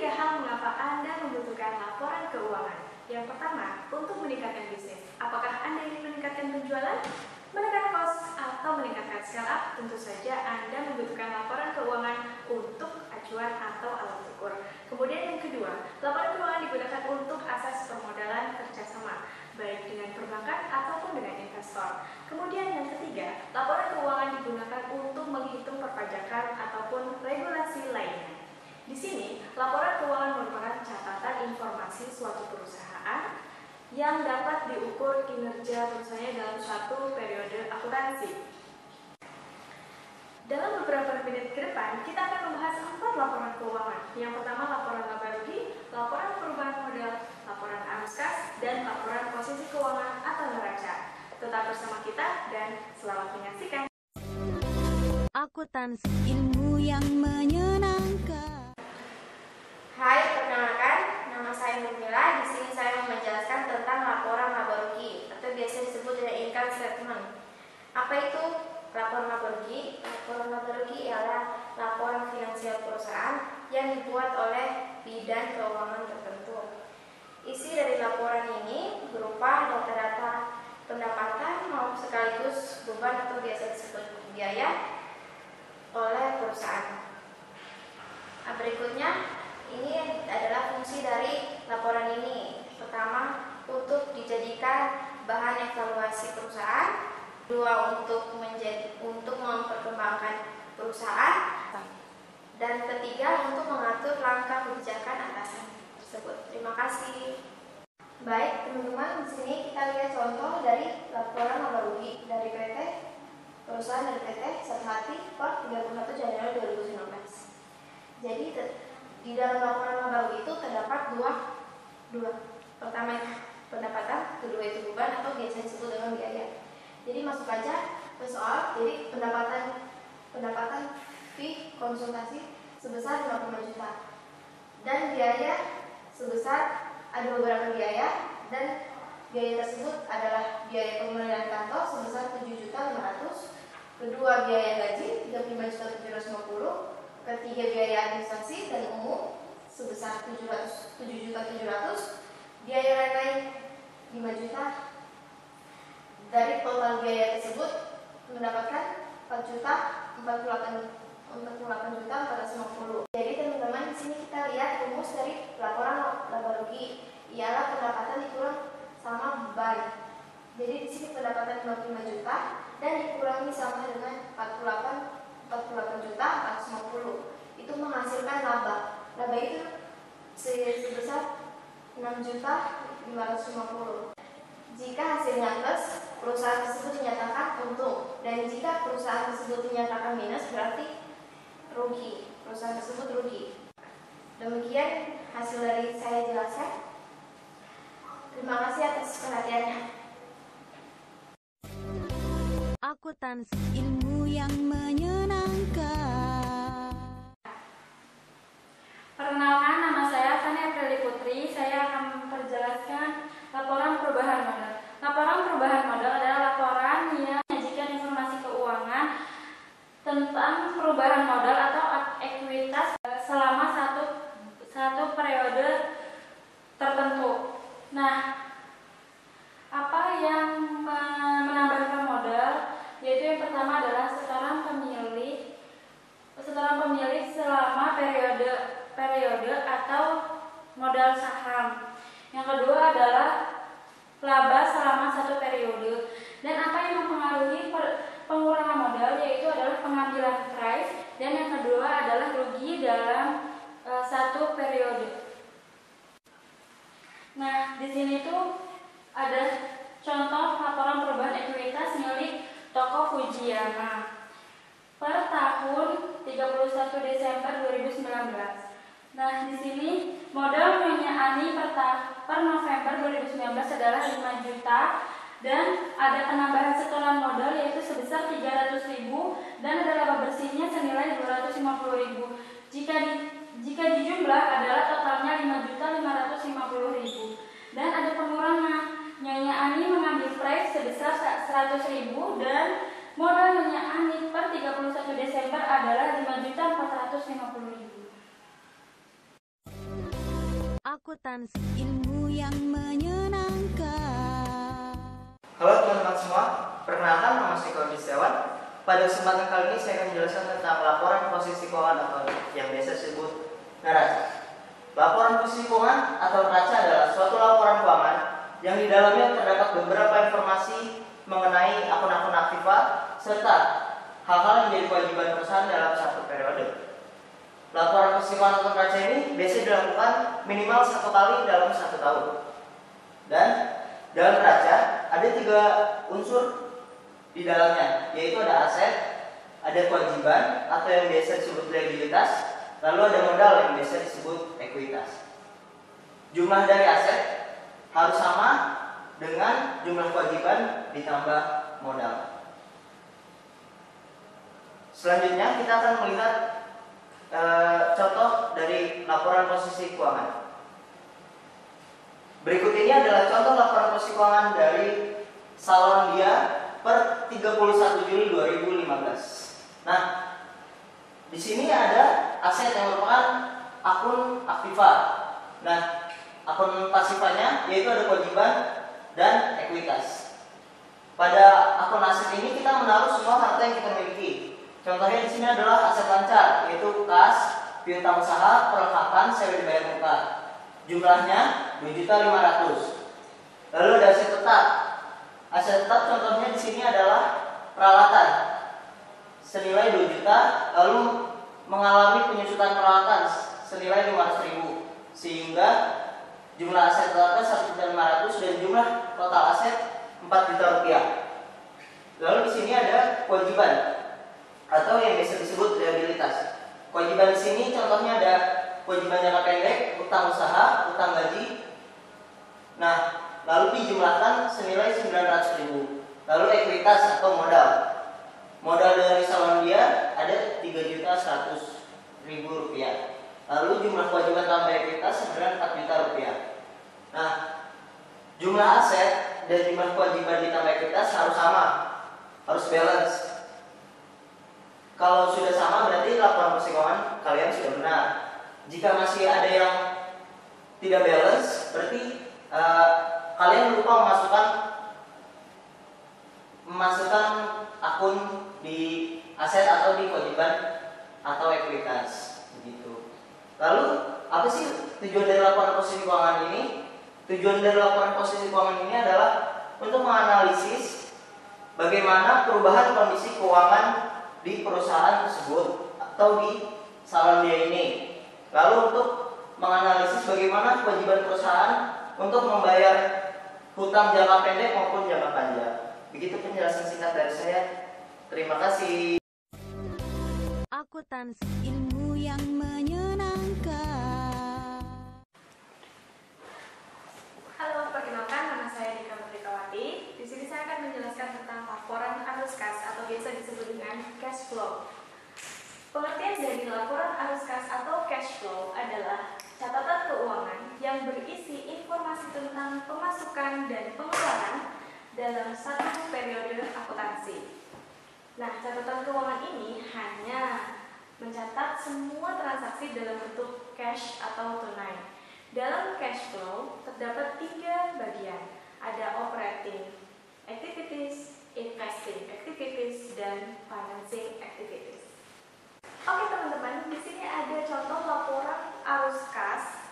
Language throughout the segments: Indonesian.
3 hal mengapa Anda membutuhkan laporan keuangan. Yang pertama, untuk meningkatkan bisnis. Apakah Anda ingin meningkatkan penjualan, menekan kos, atau meningkatkan scale up? Tentu saja Anda membutuhkan laporan keuangan untuk acuan atau alat ukur. Kemudian yang kedua, laporan keuangan digunakan untuk asas permodalan kerjasama, baik dengan perbankan ataupun dengan investor. Kemudian yang ketiga, laporan keuangan digunakan untuk menghitung perpajakan ataupun regulasi lainnya. Di sini, laporan keuangan merupakan catatan informasi suatu perusahaan yang dapat diukur kinerja perusahaannya dalam suatu periode akuntansi. Dalam beberapa menit ke depan, kita akan membahas 4 laporan keuangan. Yang pertama, laporan laba rugi, laporan perubahan modal, laporan arus kas, dan laporan posisi keuangan atau neraca. Tetap bersama kita dan selamat menyaksikan. Akuntansi, ilmu yang menyenangkan. Hai, perkenalkan, nama saya Nurmila. Di sini saya mau menjelaskan tentang laporan laba rugi atau biasa disebut dengan income statement. Apa itu laporan laba rugi? Laporan laba rugi ialah laporan finansial perusahaan yang dibuat oleh bidang keuangan tertentu. Isi dari laporan ini berupa data-data pendapatan maupun sekaligus beban atau biasa disebut biaya oleh perusahaan. Berikutnya, ini adalah fungsi dari laporan ini. Pertama, untuk dijadikan bahan evaluasi perusahaan. Kedua, untuk memperkembangkan perusahaan. Dan ketiga, untuk mengatur langkah kebijakan atasan tersebut. Terima kasih. Baik, teman-teman, di sini kita lihat contoh dari laporan laba rugi dari PT perusahaan dari PT Serhati per 31 Januari 2019. Jadi di dalam laporan laba rugi itu terdapat dua. Pertama pendapatan, kedua itu beban atau biasa disebut dengan biaya. Jadi masuk aja ke soal. Jadi pendapatan fee konsultasi sebesar 55 juta dan biaya sebesar, ada beberapa biaya, dan biaya tersebut adalah biaya pemeliharaan kantor sebesar 7.500.000, kedua biaya gaji 35.750.000, ketiga biaya administrasi dan umum sebesar 7.700.000, biaya lain-lain 5 juta. Dari total biaya tersebut mendapatkan 4.048.450. Jadi teman-teman, di sini kita lihat rumus dari laporan laba rugi ialah pendapatan dikurang sama beban. Jadi di sini pendapatan 55 juta dan dikurangi sama dengan 48.450. Itu menghasilkan laba. Laba itu sebesar 6.550.000. Jika hasilnya plus, perusahaan tersebut dinyatakan untung, dan jika perusahaan tersebut dinyatakan minus, berarti rugi. Perusahaan tersebut rugi. Demikian hasil dari saya jelaskan. Terima kasih atas perhatiannya. Akuntansi, ilmu yang menyenangkan. Perkenalkan, nama saya Fani Aprili Putri. Saya akan memperjelaskan laporan perubahan modal. Laporan perubahan modal adalah laporan yang menyajikan informasi keuangan tentang perubahan modal atau ekuitas selama satu periode tertentu. Nah, apa yang menambahkan modal? Yaitu yang pertama adalah setoran pemilik selama periode atau modal saham. Yang kedua adalah laba selama satu periode. Dan apa yang mempengaruhi pengurangan modal yaitu adalah pengambilan price, dan yang kedua adalah rugi dalam satu periode. Nah, di sini tuh ada contoh laporan perubahan ekuitas milik toko Fujiyama per tahun 31 Desember 2019. Nah, di sini modal Nyonya Ani per November 2019 adalah 5 juta dan ada penambahan setoran modal yaitu sebesar 300.000 dan ada laba bersihnya senilai 250.000. Jika dijumlah adalah totalnya 5.550.000 dan ada pengurangan. Nyonya Ani mengambil price sebesar 100.000 dan modal Nyonya Ani per 31 Desember adalah 5.450.000. Akuntansi ilmu yang menyenangkan. Halo teman-teman semua, perkenalkan nama saya Kodi Setiawan. Pada kesempatan kali ini saya akan menjelaskan tentang laporan posisi keuangan atau yang biasa disebut neraca. Laporan posisi keuangan atau neraca adalah suatu laporan keuangan yang di dalamnya terdapat beberapa informasi mengenai akun-akun aktiva serta hal-hal yang menjadi kewajiban perusahaan dalam satu periode. Laporan posisi keuangan atau neraca ini biasa dilakukan minimal 1 kali dalam 1 tahun. Dan dalam neraca ada 3 unsur di dalamnya, yaitu ada aset, ada kewajiban atau yang biasa disebut liabilitas, lalu ada modal yang biasa disebut ekuitas. Jumlah dari aset harus sama dengan jumlah kewajiban ditambah modal. Selanjutnya kita akan melihat contoh dari laporan posisi keuangan. Berikut ini adalah contoh laporan posisi keuangan dari Salondia per 31 Juli 2015. Nah, di sini ada aset yang merupakan akun aktiva. Nah, akun pasifanya yaitu ada kewajiban dan ekuitas. Pada akun aset ini kita menaruh semua harta yang kita miliki. Contohnya di sini adalah aset lancar, yaitu kas, piutang usaha, perlengkapan, sewa dibayar muka. Jumlahnya 2.500.000. Lalu ada aset tetap. Aset tetap contohnya di sini adalah peralatan senilai 2 juta, lalu mengalami penyusutan peralatan senilai 500.000, sehingga jumlah aset tetapnya 1.500.000 dan jumlah total aset 4 juta rupiah. Lalu di sini ada kewajiban atau yang biasa disebut liabilitas. Kewajiban di sini contohnya ada kewajiban jangka pendek, utang usaha, utang gaji. Nah, lalu dijumlahkan senilai 900.000. Lalu ekuitas atau modal. Modal dari Salondia ada 3.100.000 rupiah. Lalu jumlah kewajiban tambah ekuitas senilai 4 juta rupiah. Nah, jumlah aset dan jumlah kewajiban ditambah ekuitas harus sama, harus balance. Kalau sudah sama berarti laporan posisi keuangan kalian sudah benar. Jika masih ada yang tidak balance, berarti kalian lupa memasukkan akun di aset atau di kewajiban atau ekuitas, begitu. Lalu apa sih tujuan dari laporan posisi keuangan ini? Tujuan dari laporan posisi keuangan ini adalah untuk menganalisis bagaimana perubahan kondisi keuangan di perusahaan tersebut atau di Salondia ini. Lalu untuk menganalisis bagaimana kewajiban perusahaan untuk membayar hutang jangka pendek maupun jangka panjang. Begitu penjelasan singkat dari saya. Terima kasih. Akuntansi ilmu yang menyenangkan. Halo, perkenalkan nama saya Dika Merdekawati. Di sini saya akan menjelaskan tentang laporan arus kas atau biasa disebut dengan cash flow. Pengertian dari laporan arus kas atau cash flow adalah catatan keuangan yang berisi informasi tentang pemasukan dan pengeluaran dalam satu periode akuntansi. Nah, catatan keuangan ini hanya mencatat semua transaksi dalam bentuk cash atau tunai. Dalam cash flow terdapat 3 bagian, ada operating activities, investing activities, dan financing activities. Oke teman-teman, di sini ada contoh laporan arus kas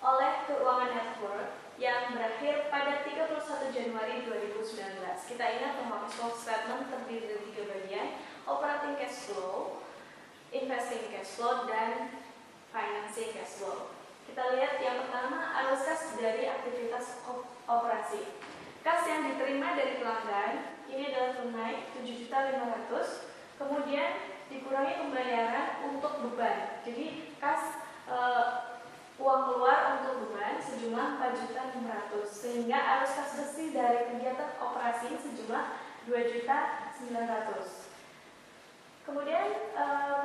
oleh Keuangan Network yang berakhir pada 31 Januari 2019. Kita ingat bahwa cash flow statement terdiri dari 3 bagian, operating cash flow, investing cash flow, dan financing cash flow. Kita lihat yang pertama, arus kas dari aktivitas operasi. Kas yang diterima dari pelanggan ini adalah tunai 7.500.000, kemudian dikurangi pembayaran untuk beban. Jadi kas uang keluar untuk beban sejumlah 4.600.000, sehingga arus kas bersih dari kegiatan operasi sejumlah 2.900.000. Kemudian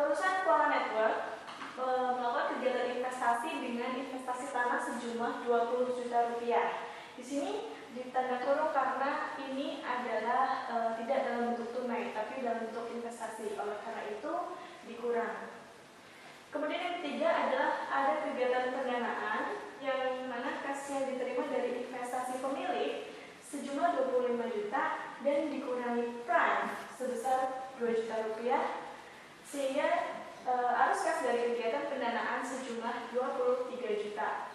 perusahaan Keuangan Network melakukan kegiatan investasi dengan investasi tanah sejumlah 20 juta rupiah. Di sini ditanda kurung karena ini adalah tidak dalam bentuk tunai, tapi dalam bentuk investasi. Oleh karena itu dikurang. Kemudian yang ketiga adalah ada kegiatan pendanaan yang juta rupiah, sehingga arus kas dari kegiatan pendanaan sejumlah 23 juta.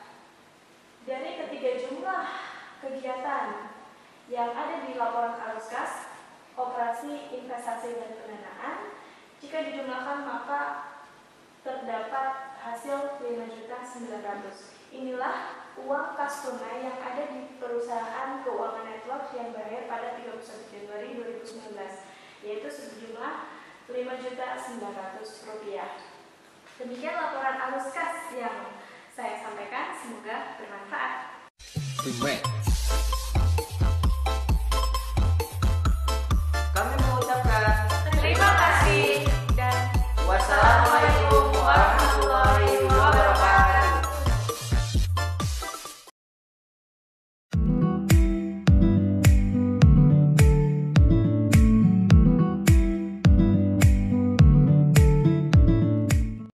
Dari ketiga jumlah kegiatan yang ada di laporan arus kas, operasi, investasi, dan pendanaan, jika dijumlahkan maka terdapat hasil 5.900.000. Inilah uang kas tunai yang ada di perusahaan keuangan network yang berakhir pada 31 Januari 2019, yaitu sejumlah Rp5.900.000. Demikian laporan arus kas yang saya sampaikan, semoga bermanfaat.